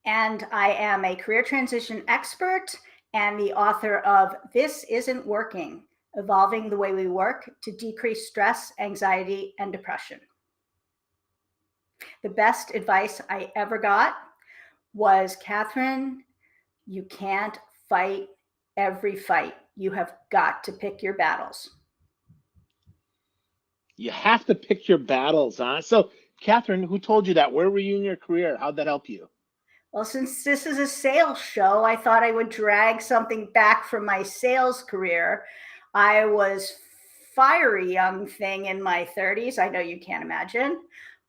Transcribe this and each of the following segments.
And I am a career transition expert and the author of This Isn't Working: Evolving the Way We Work to Decrease Stress, Anxiety, and Depression. The best advice I ever got was, Catherine, you can't fight every fight. You have got to pick your battles. You have to pick your battles, huh? So, Catherine, who told you that? Where were you in your career? How'd that help you? Well, since this is a sales show, I thought I would drag something back from my sales career. I was fiery young thing in my 30s. I know you can't imagine,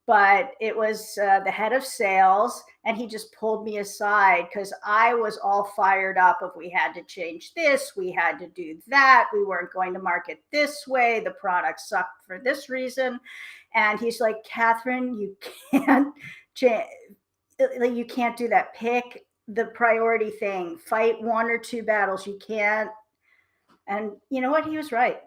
but it was the head of sales, and he just pulled me aside because I was all fired up of we had to change this, we had to do that, we weren't going to market this way, the product sucked for this reason. And he's like, Catherine, you can't change, like, you can't do that. Pick the priority thing. Fight one or two battles. You can't. And you know what? He was right.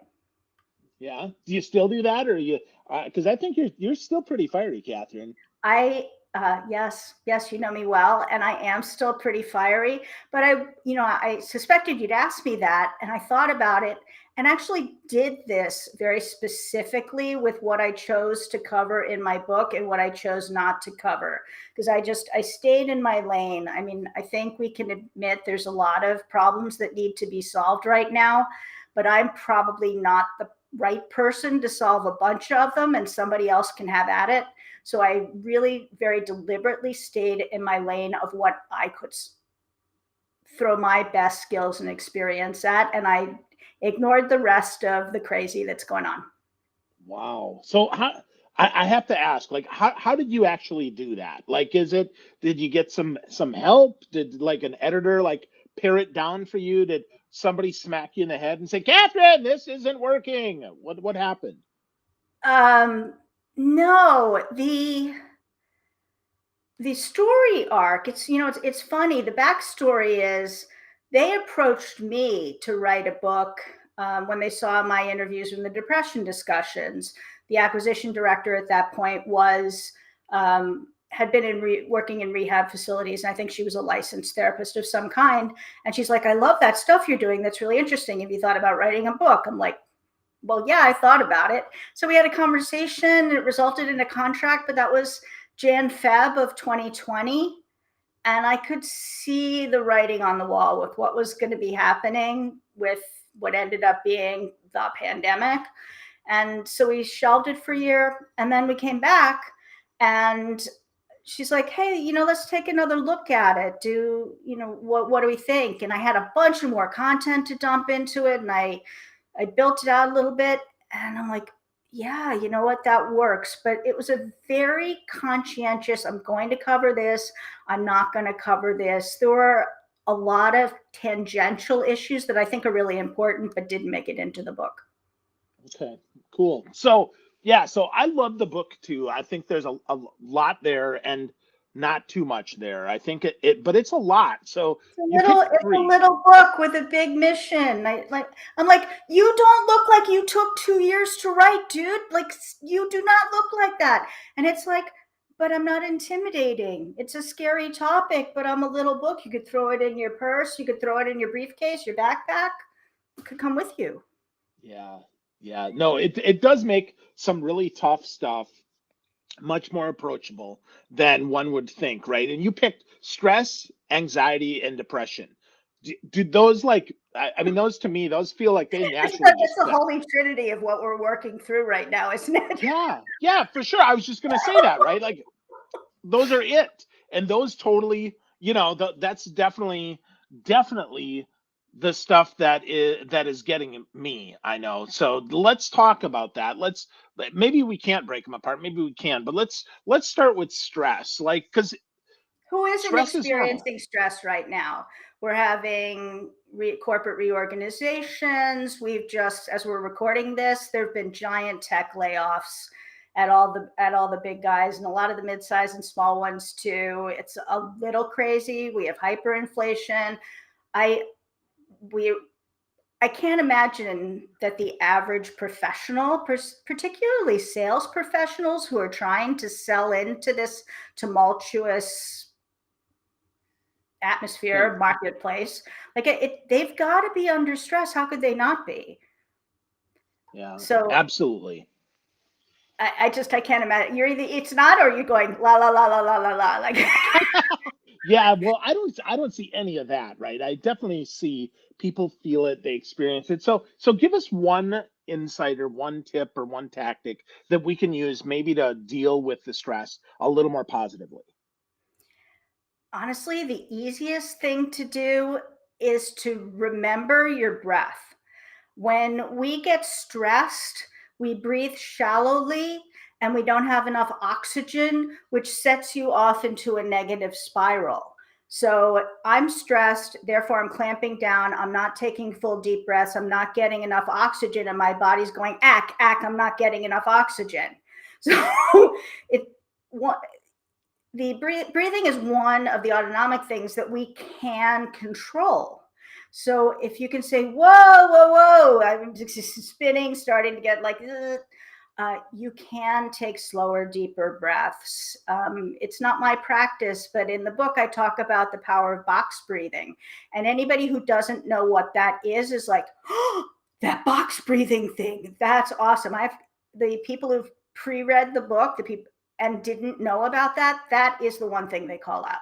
Yeah. Do you still do that, or you? Because I think you're still pretty fiery, Catherine. Yes, you know me well, and I am still pretty fiery. But I suspected you'd ask me that, and I thought about it, and actually did this very specifically with what I chose to cover in my book and what I chose not to cover, because I stayed in my lane. I mean, I think we can admit there's a lot of problems that need to be solved right now, but I'm probably not the right person to solve a bunch of them, and somebody else can have at it. So I really very deliberately stayed in my lane of what I could throw my best skills and experience at. And I ignored the rest of the crazy that's going on. Wow. So I have to ask, like, how did you actually do that? Like, did you get some help? Did like an editor like pare it down for you? Did somebody smack you in the head and say, Catherine, this isn't working? What happened? Um, no, the story arc, it's funny. The backstory is they approached me to write a book when they saw my interviews in the depression discussions. The acquisition director at that point was had been working in rehab facilities, and I think she was a licensed therapist of some kind. And she's like, I love that stuff you're doing, that's really interesting, have you thought about writing a book? I'm like, well, yeah, I thought about it. So we had a conversation. It resulted in a contract, but that was Feb of 2020. And I could see the writing on the wall with what was going to be happening with what ended up being the pandemic. And so we shelved it for a year. And then we came back, and she's like, hey, let's take another look at it. What do we think? And I had a bunch of more content to dump into it. And I built it out a little bit, and I'm like, yeah, you know what, that works. But it was a very conscientious, I'm going to cover this, I'm not going to cover this. There were a lot of tangential issues that I think are really important, but didn't make it into the book. Okay, cool. So yeah, so I love the book too. I think there's a lot there and not too much there. I think but it's a lot. So you picked It's a three. little book with a big mission. I'm like, you don't look like you took 2 years to write, dude. Like, you do not look like that. And it's like, but I'm not intimidating. It's a scary topic, but I'm a little book. You could throw it in your purse, you could throw it in your briefcase, your backpack. It could come with you. Yeah, yeah. No, it does make some really tough stuff much more approachable than one would think, right? And you picked stress, anxiety, and depression. Do those like I mean those to me, those feel like they naturally It's just a fit. holy trinity of what we're working through right now, isn't it? Yeah, yeah, for sure. I was just gonna say that, right? Like those are it, and those totally, that's definitely the stuff that is getting me. I know. So let's talk about that. Maybe we can't break them apart. Maybe we can, but let's start with stress, like because Who isn't stress is normal. experiencing stress right now? We're having corporate reorganizations. We've just, as we're recording this, there have been giant tech layoffs at all the big guys, and a lot of the mid-sized and small ones too. It's a little crazy. We have hyperinflation. I we I can't imagine that the average professional, particularly sales professionals who are trying to sell into this tumultuous Yeah. atmosphere, marketplace. Like they've got to be under stress. How could they not be? Yeah. So Absolutely. I can't imagine. You're either it's not, or you're going la la la la la la la. Like Yeah, well, I don't see any of that, right? I definitely see people feel it, they experience it. So give us one insight or one tip or one tactic that we can use maybe to deal with the stress a little more positively. honestly, the easiest thing to do is to remember your breath. When we get stressed, we breathe shallowly and we don't have enough oxygen, which sets you off into a negative spiral. So I'm stressed, therefore I'm clamping down. I'm not taking full deep breaths. I'm not getting enough oxygen, and my body's going, ack, ack, I'm not getting enough oxygen. So it, the breathing is one of the autonomic things that we can control. So if you can say, whoa, whoa, whoa, I'm just spinning, starting to get like, you can take slower, deeper breaths. It's not my practice, but in the book, I talk about the power of box breathing. And anybody who doesn't know what that is like, oh, that box breathing thing. That's awesome. I've the people who've pre-read the book, the people and didn't know about that, that is the one thing they call out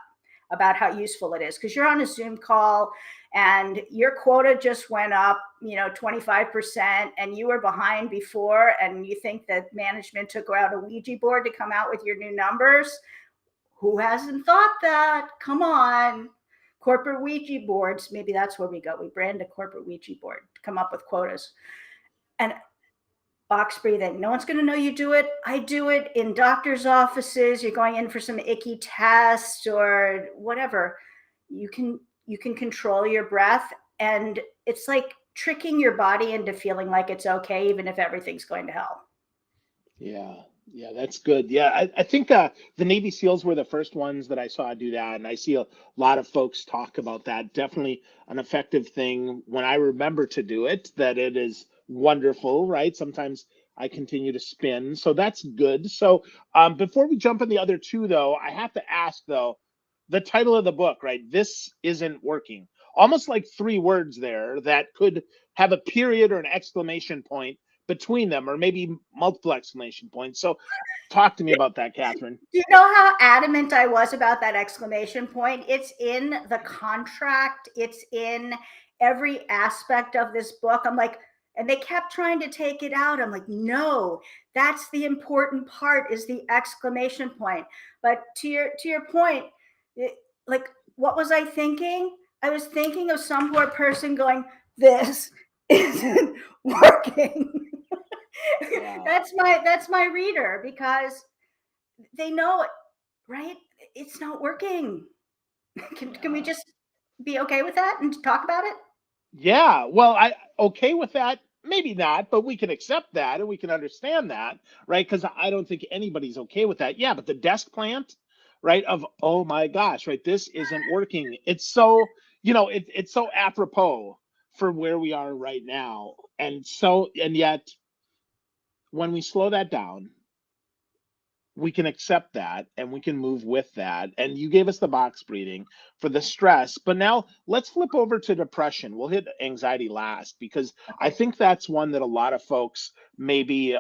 about how useful it is. Because you're on a Zoom call and your quota just went up, 25%, and you were behind before, and you think that management took out a Ouija board to come out with your new numbers. Who hasn't thought that? Come on. Corporate Ouija boards, maybe that's where we go. We brand a corporate Ouija board to come up with quotas. And box breathing. No one's going to know you do it. I do it in doctor's offices. You're going in for some icky test or whatever. You can control your breath, and it's like tricking your body into feeling like it's okay even if everything's going to hell. Yeah, yeah, that's good. Yeah, I think the Navy SEALs were the first ones that I saw do that, and I see a lot of folks talk about that. Definitely an effective thing when I remember to do it, that it is wonderful, right? Sometimes I continue to spin, so that's good. So before we jump in the other two, though, I have to ask, though, the title of the book, right? This isn't working. Almost like three words there that could have a period or an exclamation point between them, or maybe multiple exclamation points. So talk to me about that, Catherine. Do you know how adamant I was about that exclamation point? It's in the contract, it's in every aspect of this book. I'm like, and they kept trying to take it out. I'm like, no, that's the important part, is the exclamation point. But to your point, like, what was I thinking? I was thinking of some poor person going, this isn't working. Yeah, that's my reader, because they know it, right? It's not working. Can we yeah. just be okay with that and talk about it? Yeah, well, I okay with that. Maybe not, but we can accept that and we can understand that, right? Because I don't think anybody's okay with that. Yeah, but the desk plant, right? Of oh my gosh, right? This isn't working. It's so it's so apropos for where we are right now, and yet when we slow that down, we can accept that and we can move with that. And you gave us the box breathing for the stress, but now let's flip over to depression. We'll hit anxiety last because I Okay. think that's one that a lot of folks maybe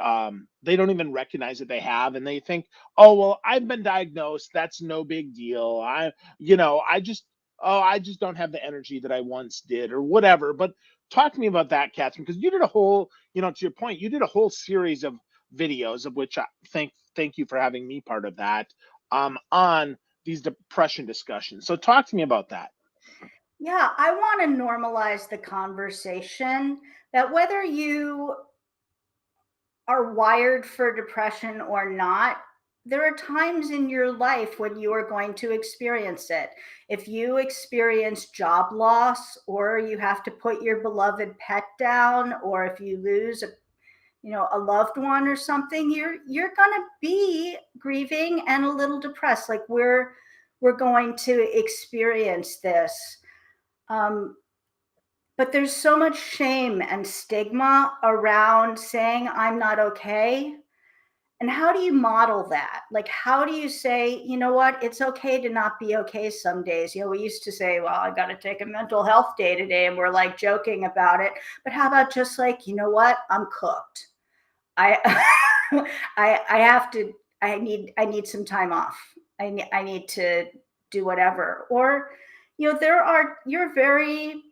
they don't even recognize that they have, and they think, oh well, I've been diagnosed, that's no big deal. I just don't have the energy that I once did or whatever. But talk to me about that, Catherine, because you did a whole, to your point, you did a whole series of videos, of which I thank you for having me part of that, on these depression discussions. So talk to me about that. Yeah, I want to normalize the conversation that whether you are wired for depression or not, there are times in your life when you are going to experience it. If you experience job loss, or you have to put your beloved pet down, or if you lose a loved one or something, you're going to be grieving and a little depressed. Like we're going to experience this. Um, but there's so much shame and stigma around saying I'm not okay. And how do you model that? Like, how do you say, you know what, it's okay to not be okay some days? We used to say, well, I got to take a mental health day today, and we're like joking about it. But how about just like, you know what, I'm cooked. I I have to. I need some time off. I need to do whatever. Or, you're very,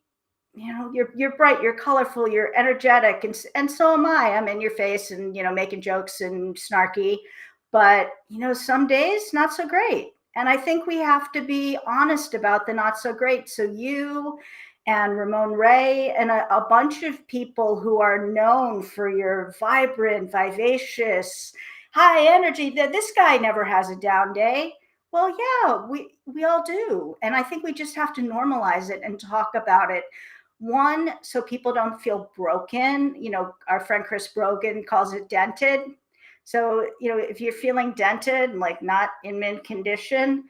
you're bright, you're colorful, you're energetic, and so am I. I'm in your face and making jokes and snarky, but some days not so great. And I think we have to be honest about the not so great. So you and Ramon Ray and a bunch of people who are known for your vibrant, vivacious, high energy, that this guy never has a down day. Well, yeah, we all do. And I think we just have to normalize it and talk about it. One, so people don't feel broken. Our friend Chris Brogan calls it dented. So, if you're feeling dented, like not in mint condition,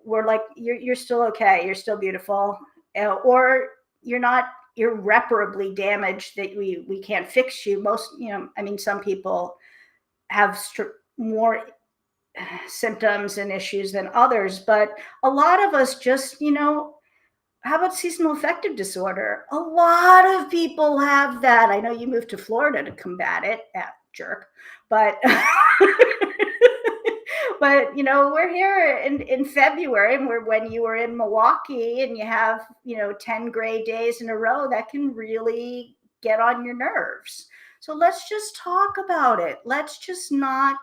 we're like, you're still okay. You're still beautiful. Or you're not irreparably damaged that we can't fix you. Most, some people have more symptoms and issues than others, but a lot of us just, how about seasonal affective disorder? A lot of people have that. I know you moved to Florida to combat it, jerk, but but we're here in February, and when you were in Milwaukee and you have 10 gray days in a row, that can really get on your nerves. So let's just talk about it. Let's just not.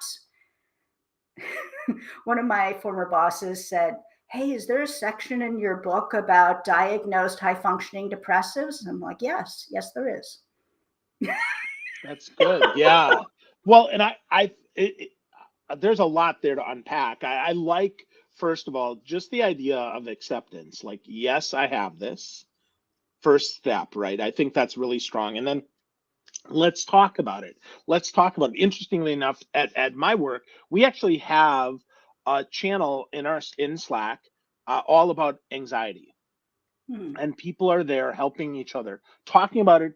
One of my former bosses said, hey, is there a section in your book about diagnosed high functioning depressives? And I'm like, yes, there is. That's good. Yeah. Well, and there's a lot there to unpack. I like, first of all, just the idea of acceptance. Like, yes, I have this. First step, right? I think that's really strong. And then let's talk about it. Let's talk about it. Interestingly enough, at my work, we actually have a channel in Slack all about anxiety. And people are there helping each other, talking about it.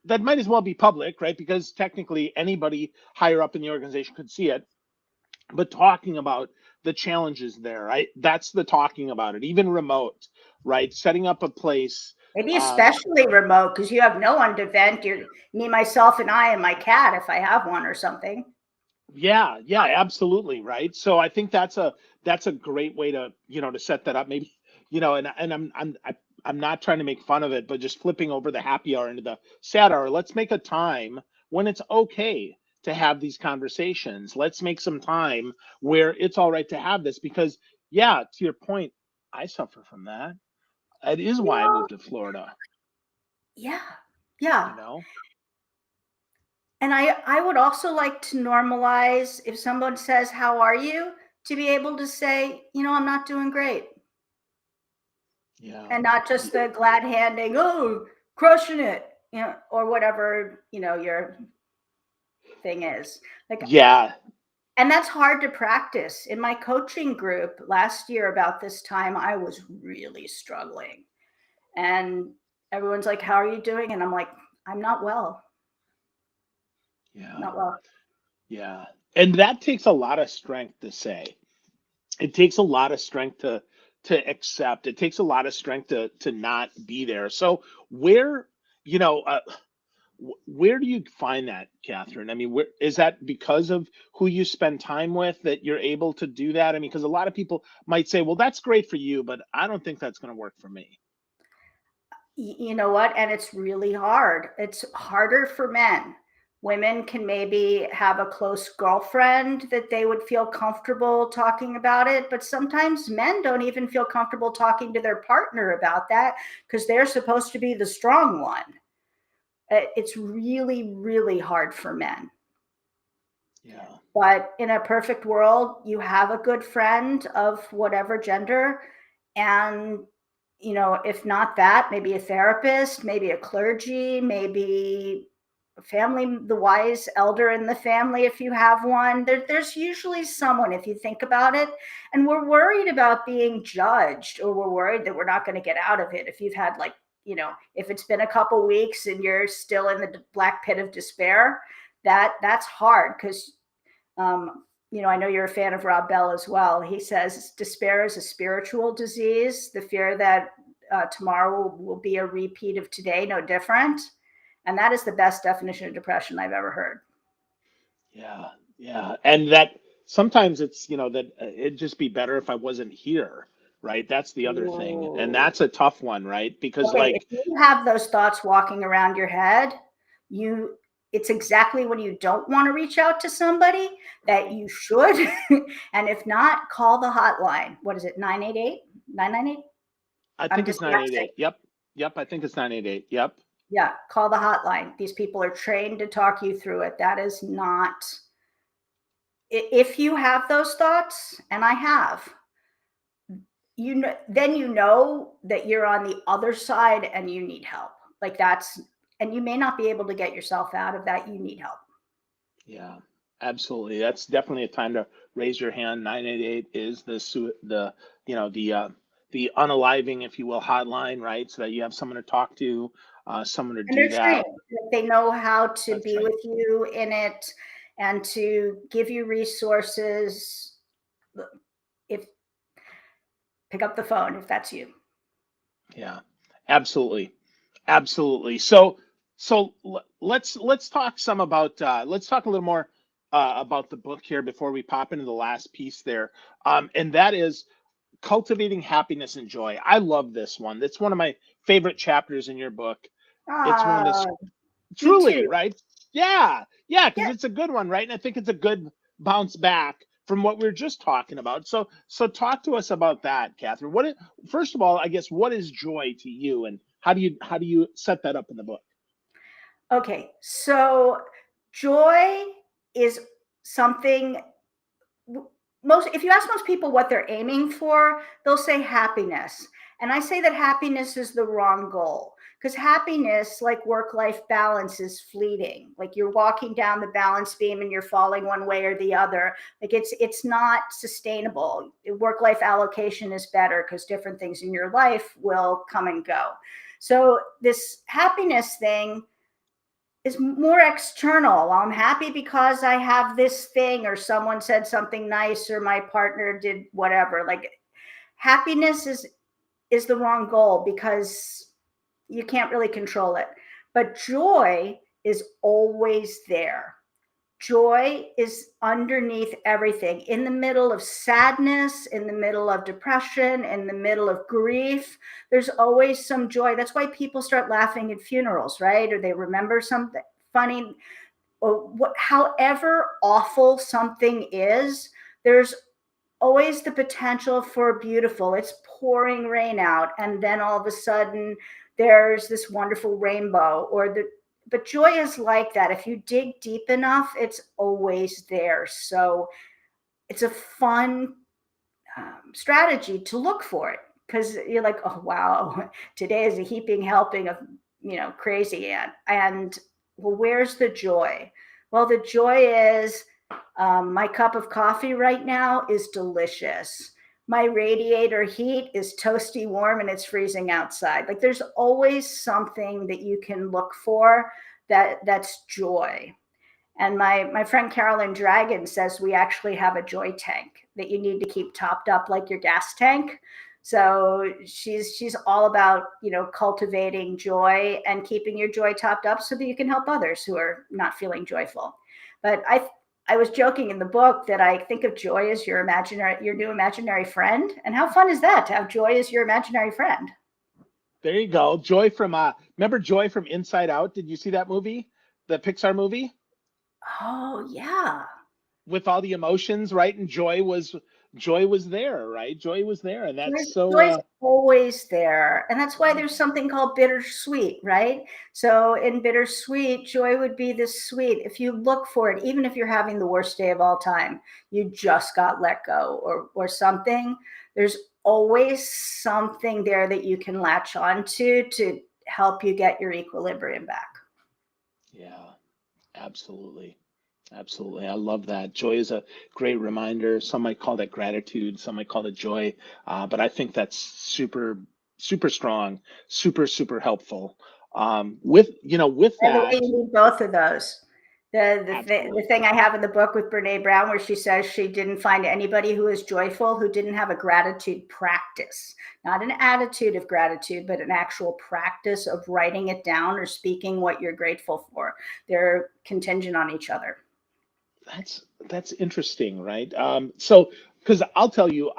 That might as well be public, right? Because technically anybody higher up in the organization could see it, but talking about the challenges there, right? That's the talking about it, even remote, right? Setting up a place. Maybe especially remote, because you have no one to vent. You're me, myself, and I, and my cat, if I have one or something. Yeah, absolutely, right. So I think that's a great way to to set that up. Maybe and I'm not trying to make fun of it, but just flipping over the happy hour into the sad hour. Let's make a time when it's okay to have these conversations. Let's make some time where it's all right to have this, because yeah, to your point, I suffer from that. It is why I moved to Florida. Yeah. You know. And I would also like to normalize, if someone says, how are you? To be able to say, I'm not doing great. Yeah. And not just the glad handing, oh, crushing it, or whatever, your thing is. Like, Yeah. and that's hard to practice. In my coaching group last year, about this time, I was really struggling. And everyone's like, how are you doing? And I'm like, I'm not well. Yeah. Not well. Yeah. And that takes a lot of strength to say. It takes a lot of strength to accept. It takes a lot of strength to not be there. So where, you know, uh, where do you find that, Catherine? I mean, where is that, because of who you spend time with, that you're able to do that? I mean, because a lot of people might say, well, that's great for you, but I don't think that's going to work for me. You know what? And it's really hard. It's harder for men. Women can maybe have a close girlfriend that they would feel comfortable talking about it, but sometimes men don't even feel comfortable talking to their partner about that because they're supposed to be the strong one. It's really, really hard for men. Yeah. But in a perfect world, you have a good friend of whatever gender, and if not that, maybe a therapist, maybe a clergy, maybe a family, the wise elder in the family, if you have one. There's usually someone, if you think about it. And we're worried about being judged, or we're worried that we're not going to get out of it. If you've had, like, if it's been a couple weeks and you're still in the black pit of despair, that's hard, because I know you're a fan of Rob Bell as well. He says despair is a spiritual disease, the fear that tomorrow will be a repeat of today, no different. And that is the best definition of depression I've ever heard. Yeah, yeah, and that sometimes it's that it'd just be better if I wasn't here, right? That's the other thing, and Ooh. that's a tough one, right? Because Okay, if like, you have those thoughts walking around your head, you it's exactly when you don't want to reach out to somebody that you should. And if not, call the hotline. What is it? 988? 998? I I'm think it's dyslexic. 988. Yep, yep, I think it's 988. Yep. Yeah, call the hotline. These people are trained to talk you through it. That is not, if you have those thoughts, and I have, then you know that you're on the other side and you need help. Like that's, and you may not be able to get yourself out of that. You need help. Yeah, absolutely. That's definitely a time to raise your hand. 988 is the the unaliving, if you will, hotline, right? So that you have someone to talk to, someone to And do they're trained. that. They know how to That's be right. with you in it and to give you resources. If pick up the phone if that's you. Yeah, absolutely, absolutely. So let's talk some about let's talk a little more about the book here before we pop into the last piece there, and that is cultivating happiness and joy. I love this one. It's one of my favorite chapters in your book. It's one of the Ah, me truly, too. right? Yeah, yeah, because Yeah. it's a good one, right? And I think it's a good bounce back from what we were just talking about. So talk to us about that, Catherine. First of all, I guess, what is joy to you, and how do you set that up in the book? Okay. So joy is something, most, if you ask most people what they're aiming for, they'll say happiness. And I say that happiness is the wrong goal, because happiness, like work life balance, is fleeting. Like you're walking down the balance beam and you're falling one way or the other. Like it's not sustainable. Work life allocation is better because different things in your life will come and go. So this happiness thing is more external. I'm happy because I have this thing, or someone said something nice, or my partner did whatever. Like happiness is the wrong goal because you can't really control it. But joy is always there. Joy is underneath everything. In the middle of sadness, in the middle of depression, in the middle of grief, there's always some joy. That's why people start laughing at funerals, right? Or they remember something funny, or however awful something is, there's always the potential for beautiful. It's pouring rain out, and then all of a sudden there's this wonderful rainbow. But joy is like that. If you dig deep enough, it's always there. So it's a fun strategy to look for it, because you're like, oh wow, today is a heaping helping of crazy and well, where's the joy? Well, the joy is my cup of coffee right now is delicious. My radiator heat is toasty warm and it's freezing outside. Like there's always something that you can look for that's joy. And my friend Carolyn Dragon says we actually have a joy tank that you need to keep topped up like your gas tank. So she's all about cultivating joy and keeping your joy topped up so that you can help others who are not feeling joyful. But I was joking in the book that I think of joy as your new imaginary friend. And how fun is that to have joy as your imaginary friend? There you go. Joy from remember Joy from Inside Out? Did you see that movie? The Pixar movie Oh yeah. with all the emotions, right? And joy was there, right? Joy was there, and that's so Joy's always there. And that's why there's something called bittersweet, right? So in bittersweet, joy would be this sweet. If you look for it, even if you're having the worst day of all time, you just got let go or something, there's always something there that you can latch onto to help you get your equilibrium back. yeah, absolutely. Absolutely. I love that. Joy is a great reminder. Some might call that gratitude, some might call it joy. But I think that's super strong, super helpful. With By the way, that, you need both of those. The Absolutely. thing I have in the book with Brene Brown, where she says she didn't find anybody who is joyful who didn't have a gratitude practice, not an attitude of gratitude, but an actual practice of writing it down or speaking what you're grateful for. They're contingent on each other. That's interesting, right? So because I'll tell you,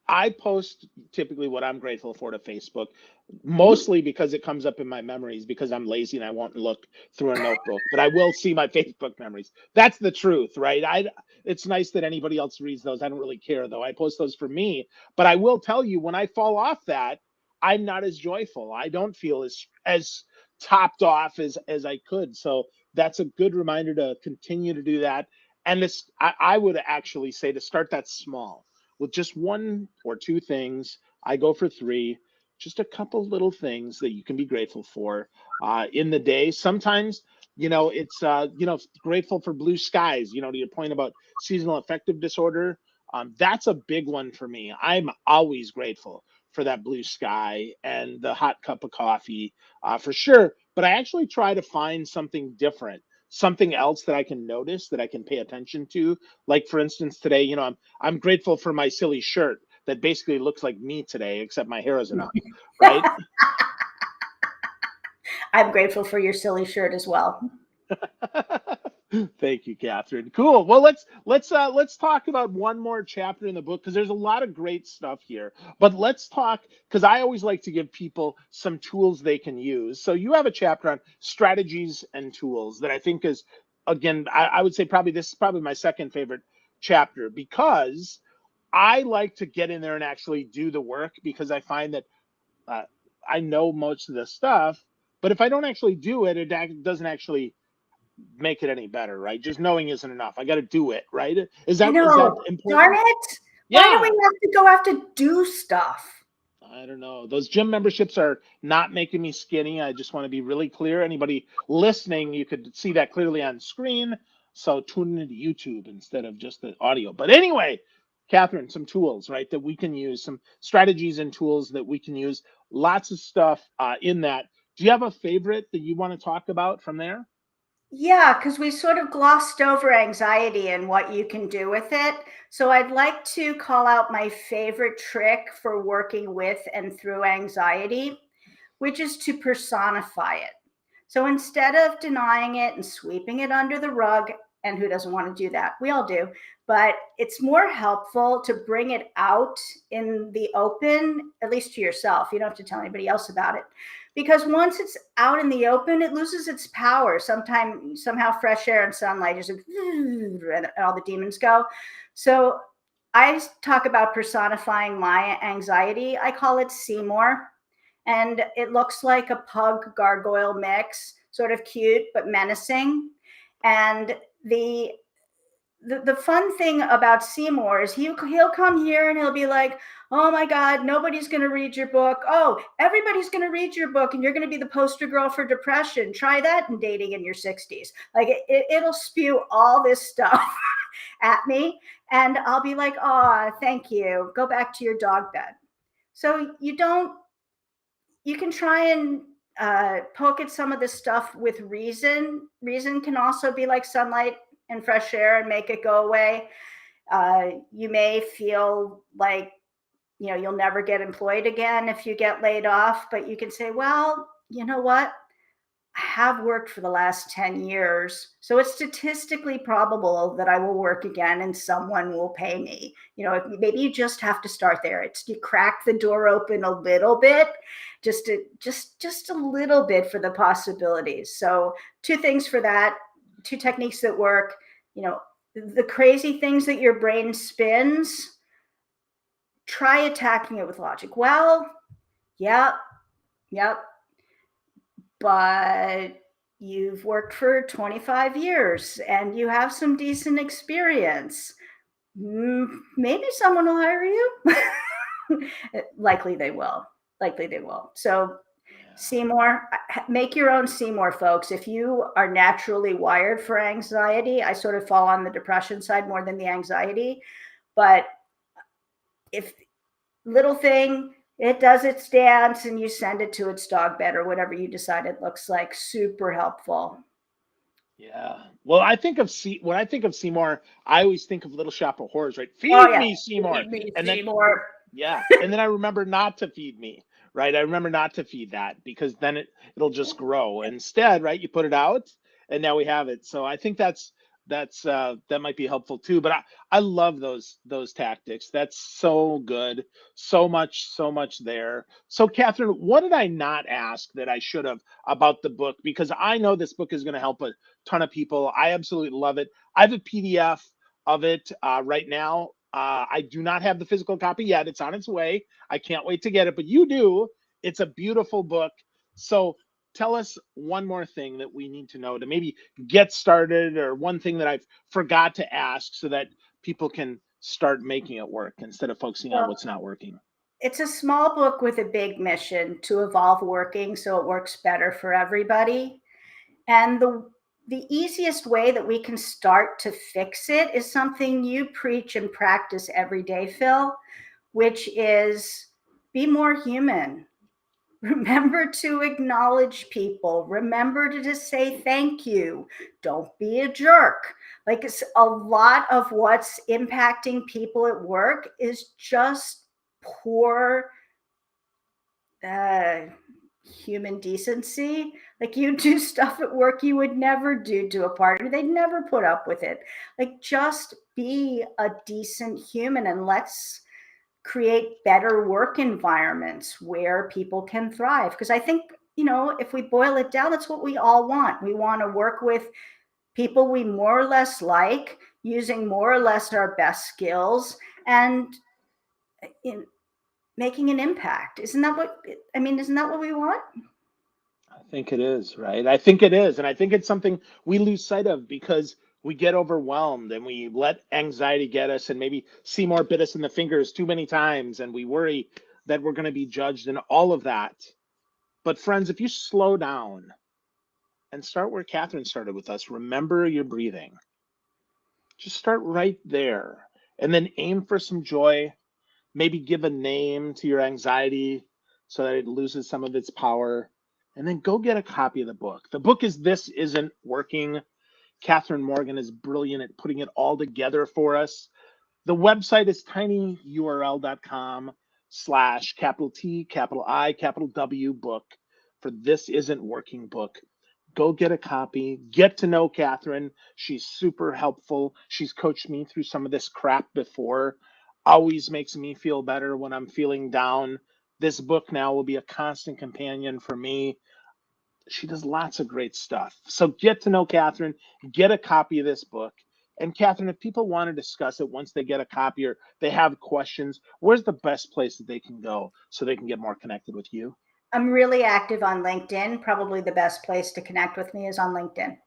I post typically what I'm grateful for to Facebook, Mhm. mostly because it comes up in my memories because I'm lazy and I won't look through a notebook, but I will see my Facebook memories. That's the truth, right? It's nice that anybody else reads those. I don't really care though. I post those for me, but I will tell you when I fall off that, I'm not as joyful. I don't feel as topped off as I could. So that's a good reminder to continue to do that. And this, I would actually say to start that small with just one or two things. I go for three, just a couple little things that you can be grateful for in the day. Sometimes, it's, grateful for blue skies, to your point about seasonal affective disorder. That's a big one for me. I'm always grateful for that blue sky and the hot cup of coffee for sure. But I actually try to find something different, something else that I can notice, that I can pay attention to. Like for instance, today, I'm grateful for my silly shirt that basically looks like me today, except my hair isn't up, right? I'm grateful for your silly shirt as well. Thank you, Catherine. Cool. Well, let's talk about one more chapter in the book because there's a lot of great stuff here. But let's talk because I always like to give people some tools they can use. So you have a chapter on strategies and tools that I think is, again, I would say probably this is probably my second favorite chapter because I like to get in there and actually do the work because I find that uh, I know most of the stuff, but if I don't actually do it, it doesn't actually make it any better, right? Just knowing isn't enough. I got to do it, right? I Is that know. Darn important? it. Why do we Yeah. have to go have to do stuff? I don't know. Those gym memberships are not making me skinny. I just want to be really clear. Anybody listening, you could see that clearly on screen. So tune into YouTube instead of just the audio. But anyway, Catherine, some tools, right, that we can use, some strategies and tools that we can use. Lots of stuff in that. Do you have a favorite that you want to talk about from there? Yeah, because we sort of glossed over anxiety and what you can do with it. So I'd like to call out my favorite trick for working with and through anxiety, which is to personify it. So instead of denying it and sweeping it under the rug, and who doesn't want to do that? We all do. But it's more helpful to bring it out in the open, at least to yourself. You don't have to tell anybody else about it. Because once it's out in the open, it loses its power. Somehow, fresh air and sunlight just and all the demons go. So I talk about personifying my anxiety. I call it Seymour, and it looks like a pug gargoyle mix, sort of cute but menacing. And the fun thing about Seymour is he'll come here and he'll be like, "Oh my God, nobody's going to read your book. Oh, everybody's going to read your book, and you're going to be the poster girl for depression. Try that in dating in your 60s." Like it'll spew all this stuff at me, and I'll be like, "Oh, thank you. Go back to your dog bed." So you can try and poke at some of this stuff with reason. Reason can also be like sunlight and fresh air and make it go away. You may feel like you'll never get employed again if you get laid off, but you can say, well, you know what? I have worked for the last 10 years. So it's statistically probable that I will work again and someone will pay me. Maybe you just have to start there. It's you crack the door open a little bit, just a little bit for the possibilities. So two things for that, two techniques that work. The crazy things that your brain spins, try attacking it with logic. Well, yep, yep, but you've worked for 25 years and you have some decent experience. Maybe someone will hire you. Likely they will. Likely they will. So, Yeah. Seymour, make your own Seymour, folks. If you are naturally wired for anxiety, I sort of fall on the depression side more than the anxiety. But if little thing, it does its dance and you send it to its dog bed or whatever you decide it looks like, super helpful. Yeah. Well, when I think of Seymour, I always think of Little Shop of Horrors, right? Oh Feed yeah, me, Seymour. feed me, And then Seymour. yeah, and then I remember not to feed me, right? I remember not to feed that because then it'll just grow. Instead, right, you put it out and now we have it. So I think that might be helpful too. But I love those tactics. That's so good. So much there. So Catherine, what did I not ask that I should have about the book? Because I know this book is going to help a ton of people. I absolutely love it. I have a PDF of it right now. I do not have the physical copy yet. It's on its way. I can't wait to get it, but you do. It's a beautiful book. So tell us one more thing that we need to know to maybe get started, or one thing that I've forgot to ask so that people can start making it work instead of focusing on Well, what's not working. it's a small book with a big mission to evolve working so it works better for everybody. And the easiest way that we can start to fix it is something you preach and practice every day, Phil, which is be more human. Remember to acknowledge people. Remember to just say thank you. Don't be a jerk. Like, it's a lot of what's impacting people at work is just poor uh, human decency. Like, you do stuff at work you would never do to a partner. They'd never put up with it. Like, just be a decent human, and let's create better work environments where people can thrive. Because I think, if we boil it down, that's what we all want. We want to work with people we more or less like, using more or less our best skills, and in making an impact. Isn't that what we want? I think it is, right? I think it is. And I think it's something we lose sight of because we get overwhelmed and we let anxiety get us, and maybe Seymour bit us in the fingers too many times and we worry that we're going to be judged and all of that. But friends, if you slow down and start where Catherine started with us, remember your breathing. Just start right there and then aim for some joy. Maybe give a name to your anxiety so that it loses some of its power. And then go get a copy of the book. The book is This Isn't Working. Catherine Morgan is brilliant at putting it all together for us. The website is tinyurl.com/, capital T, capital I, capital W book for This Isn't Working book. Go get a copy. Get to know Catherine. She's super helpful. She's coached me through some of this crap before. Always makes me feel better when I'm feeling down. This book now will be a constant companion for me. She does lots of great stuff. So get to know Catherine, get a copy of this book. And Catherine, if people want to discuss it once they get a copy or they have questions, where's the best place that they can go so they can get more connected with you? I'm really active on LinkedIn. Probably the best place to connect with me is on LinkedIn.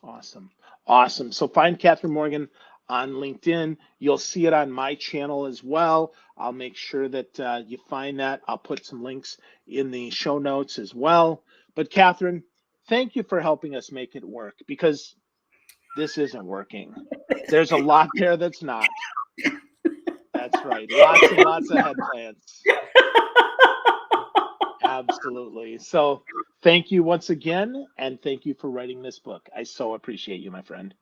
Awesome. Awesome. So find Catherine Morgan on LinkedIn. You'll see it on my channel as well. I'll make sure that you find that. I'll put some links in the show notes as well. But Catherine, thank you for helping us make it work, because this isn't working. There's a lot there that's not. That's right. Lots and lots of head plans. Absolutely. So thank you once again. And thank you for writing this book. I so appreciate you, my friend.